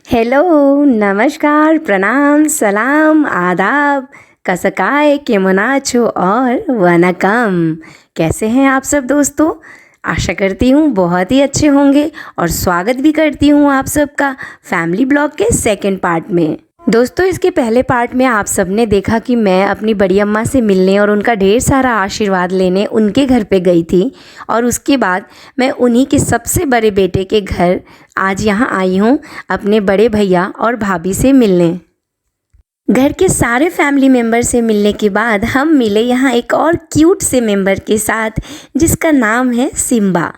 Hello, नमस्कार, प्रणाम, सलाम, आदाब, कसकाय केमनाचो और वनकम। कैसे हैं आप सब दोस्तों? आशा करती हूँ बहुत ही अच्छे होंगे और स्वागत भी करती हूँ आप सबका फैमिली ब्लॉग के सेकंड पार्ट में। दोस्तों, इसके पहले पार्ट में आप सबने देखा कि मैं अपनी बड़ी अम्मा से मिलने और उनका ढेर सारा आशीर्वाद लेने उनके घर पे गई थी और उसके बाद मैं उन्हीं के सबसे बड़े बेटे के घर आज यहाँ आई हूँ अपने बड़े भैया और भाभी से मिलने। घर के सारे फैमिली मेम्बर से मिलने के बाद हम मिले यहाँ एक और क्यूट से मेम्बर के साथ जिसका नाम है सिम्बा।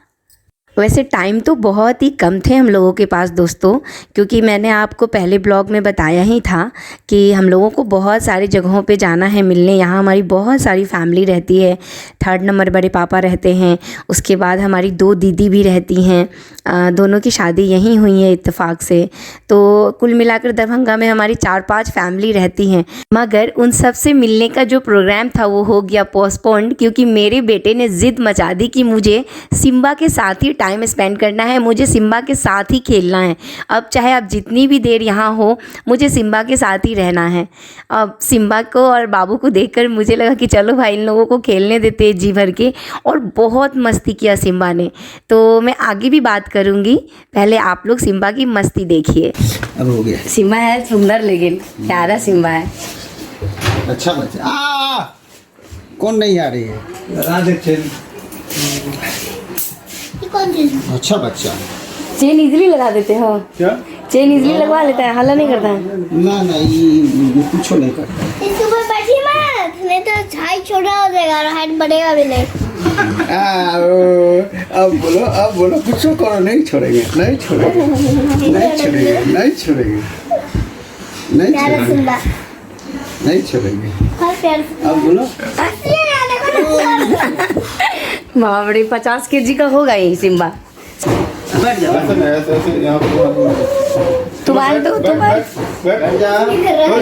वैसे टाइम तो बहुत ही कम थे हम लोगों के पास दोस्तों, क्योंकि मैंने आपको पहले ब्लॉग में बताया ही था कि हम लोगों को बहुत सारी जगहों पे जाना है मिलने। यहाँ हमारी बहुत सारी फैमिली रहती है। 3rd नंबर बड़े पापा रहते हैं, उसके बाद हमारी 2 दीदी भी रहती हैं। दोनों की शादी यहीं हुई है इत्तेफाक से। तो कुल मिलाकर दरभंगा में हमारी 4-5 फैमिली रहती हैं। मगर उन सब से मिलने का जो प्रोग्राम था वो हो गया पोस्टपोन्ड, क्योंकि मेरे बेटे ने ज़िद मचा दी कि मुझे सिम्बा के साथ ही टाइम स्पेंड करना है, मुझे सिम्बा के साथ ही खेलना है। अब चाहे आप जितनी भी देर यहाँ हो, मुझे सिम्बा के साथ ही रहना है। अब सिम्बा को और बाबू को देखकर मुझे लगा कि चलो भाई इन लोगों को खेलने देते जी भर के, और बहुत मस्ती किया सिम्बा ने। तो मैं आगे भी बात करूँगी, पहले आप लोग सिम्बा की मस्ती देखिए। अब हो गया। सिम्बा है सुंदर लेकिन प्यारा सिम्बा है। अच्छा बच्चा। कौन नहीं आ रही है? अच्छा बच्चा। चेन इजीली लगा देते हो क्या? चेन इजीली लगवा लेता है, हल्ला नहीं करता है। ना ये कुछ नहीं करता। इसके ऊपर बैठी मत, नहीं तो हाइट छोटा हो जाएगा और हाइट बढ़ेगा भी नहीं। अब बोलो कुछ करो, नहीं छोड़ेंगे। अब बोलो। बाप रे, 50 kg का होगा ये सिम्बा। तुम्हारे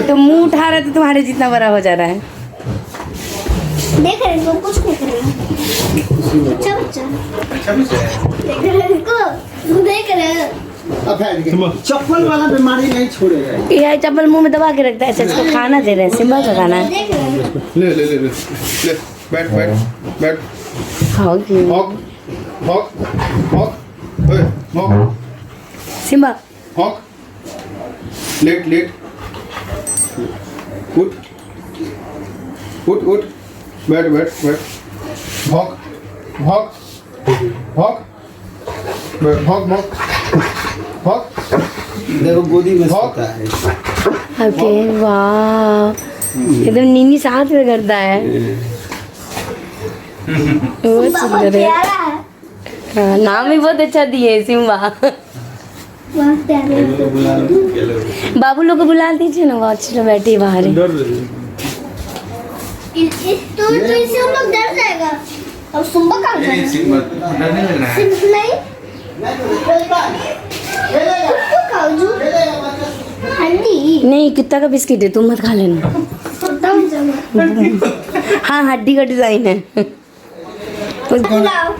तो मुंह उठा रहे तो तुम्हारे जितना बड़ा हो जा रहा है। देख रहे हो कुछ नहीं कर रहा। अच्छा बच्चा देख रहे हो, देख रहे हो। चप्पल वाला बीमारी नहीं छोड़ेगा। ये चप्पल मुंह में दबा के रखता है। इसको खाना दे रहे हैं, सिम्बा का खाना है। देख रहे हो। ले बैठ। खाओगी हॉक सिम्बा? हॉक लेट उठ बैठ हॉक देखो गोदी में सोता है। ओके, वाह, एकदम नीनी साथ में करता है। बहुत सुंदर है। प्यारा है, हाँ, नाम भी बहुत अच्छा दिए सिम्बा। बहुत प्यारे है। बाबू लोग को बुला दीजिए ना, वो अच्छी लोग बैठी बाहर है। तो इसे हम लोग डर जाएगा। अब सुम्बा कहाँ जाएगा? नहीं उसको खाओ जो हड्डी। नहीं, कुत्ता का बिस्किट है, तुम मत खा लेना। हाँ, हड्डी का डिजाइन है। लाओ।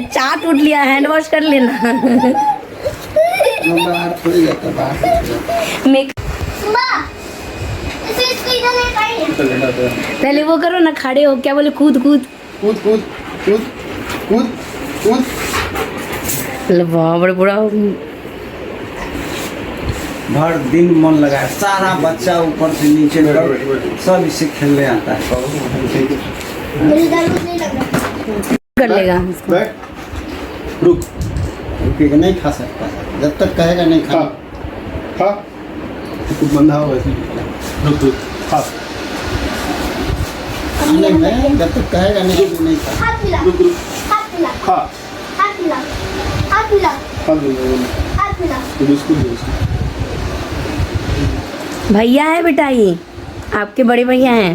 चाट उठ लिया, हैंड वॉश कर लेना। सुम्बा इसको इधर लेकर आइए। पहले वो करो ना, खड़े हो, क्या बोले, कूद। बड़ा बड़ा भर दिन मन लगा, सारा बच्चा ऊपर से नीचे तक सब इसे खेलने आता है। मुझे डर नहीं लग रहा। कर लेगा। रुकेगा, नहीं खा सकता जब तक कहेगा नहीं खा। बंधा हो जब तक कहेगा नहीं खा। हाथ मिला। भैया है बेटा, ये आपके बड़े भैया हैं।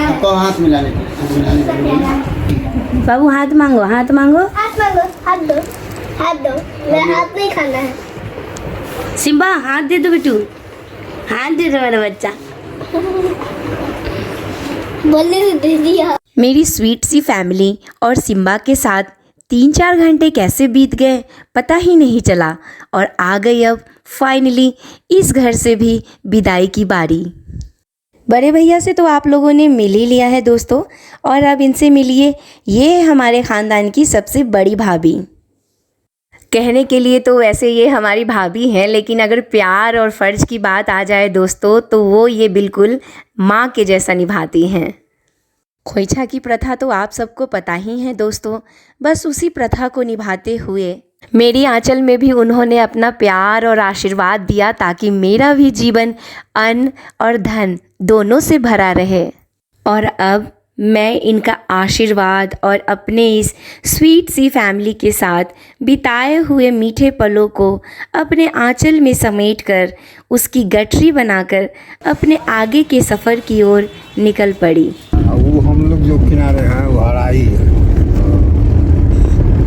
आपको हाथ मिलाने बाबू हाथ मांगो। हाथ दो। मैं हाथ नहीं खाना है। सिम्बा हाथ दे दो बेटू, हाथ दे दो मेरा बच्चा। बोलने से दे दिया। मेरी स्वीट सी फैमिली और सिम्बा के साथ 3-4 घंटे कैसे बीत गए पता ही नहीं चला और आ गई अब फाइनली इस घर से भी विदाई की बारी। बड़े भैया से तो आप लोगों ने मिल ही लिया है दोस्तों, और अब इनसे मिलिए, ये है हमारे ख़ानदान की सबसे बड़ी भाभी। कहने के लिए तो वैसे ये हमारी भाभी हैं, लेकिन अगर प्यार और फ़र्ज़ की बात आ जाए दोस्तों तो वो ये बिल्कुल माँ के जैसा निभाती हैं। खोइछा की प्रथा तो आप सबको पता ही है दोस्तों, बस उसी प्रथा को निभाते हुए मेरी आंचल में भी उन्होंने अपना प्यार और आशीर्वाद दिया ताकि मेरा भी जीवन अन्न और धन दोनों से भरा रहे। और अब मैं इनका आशीर्वाद और अपने इस स्वीट सी फैमिली के साथ बिताए हुए मीठे पलों को अपने आंचल में समेटकर उसकी गठरी बनाकर अपने आगे के सफ़र की ओर निकल पड़ी। वो हम लोग जो किनारे हैं वो हराई है,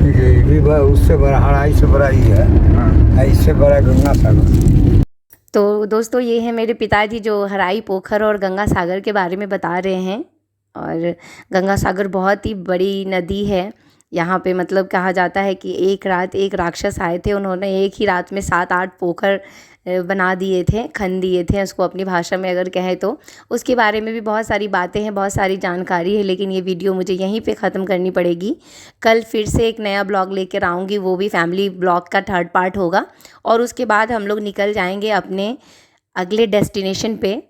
ये भी उससे बड़ा हराई से बड़ा ही है, इससे बड़ा गंगा सागर। तो दोस्तों ये है मेरे पिताजी जो हराई पोखर और गंगा सागर के बारे में बता रहे हैं। और गंगा सागर बहुत ही बड़ी नदी है यहाँ पे, मतलब कहा जाता है कि एक रात एक राक्षस आए थे, उन्होंने एक ही रात में 7-8 पोखर बना दिए थे, खन दिए थे उसको अपनी भाषा में अगर कहें तो। उसके बारे में भी बहुत सारी बातें हैं, बहुत सारी जानकारी है, लेकिन ये वीडियो मुझे यहीं पे ख़त्म करनी पड़ेगी। कल फिर से एक नया ब्लॉग लेकर आऊँगी, वो भी फैमिली ब्लॉग का 3rd पार्ट होगा, और उसके बाद हम लोग निकल जाएंगे अपने अगले डेस्टिनेशन पे।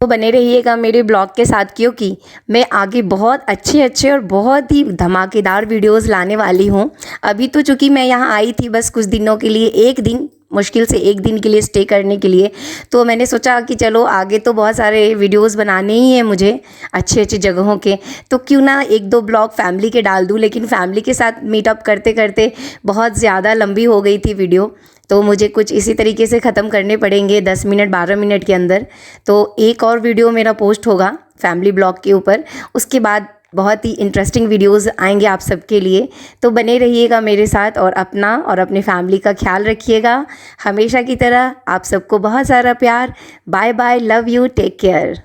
तो बने रहिएगा मेरे ब्लॉग के साथ, क्योंकि मैं आगे बहुत अच्छे और बहुत ही धमाकेदार वीडियोस लाने वाली हूँ। अभी तो चूँकि मैं यहाँ आई थी बस कुछ दिनों के लिए, एक दिन, मुश्किल से 1 दिन के लिए स्टे करने के लिए, तो मैंने सोचा कि चलो आगे तो बहुत सारे वीडियोस बनाने ही हैं मुझे अच्छे जगहों के, तो क्यों ना 1-2 ब्लॉग फैमिली के डाल दूँ। लेकिन फैमिली के साथ मीटअप करते करते बहुत ज़्यादा लंबी हो गई थी वीडियो, तो मुझे कुछ इसी तरीके से ख़त्म करने पड़ेंगे 10 मिनट 12 मिनट के अंदर। तो एक और वीडियो मेरा पोस्ट होगा फैमिली ब्लॉग के ऊपर, उसके बाद बहुत ही इंटरेस्टिंग वीडियोस आएंगे आप सबके लिए। तो बने रहिएगा मेरे साथ और अपना और अपनी फैमिली का ख्याल रखिएगा। हमेशा की तरह आप सबको बहुत सारा प्यार। Bye bye, love you, take care.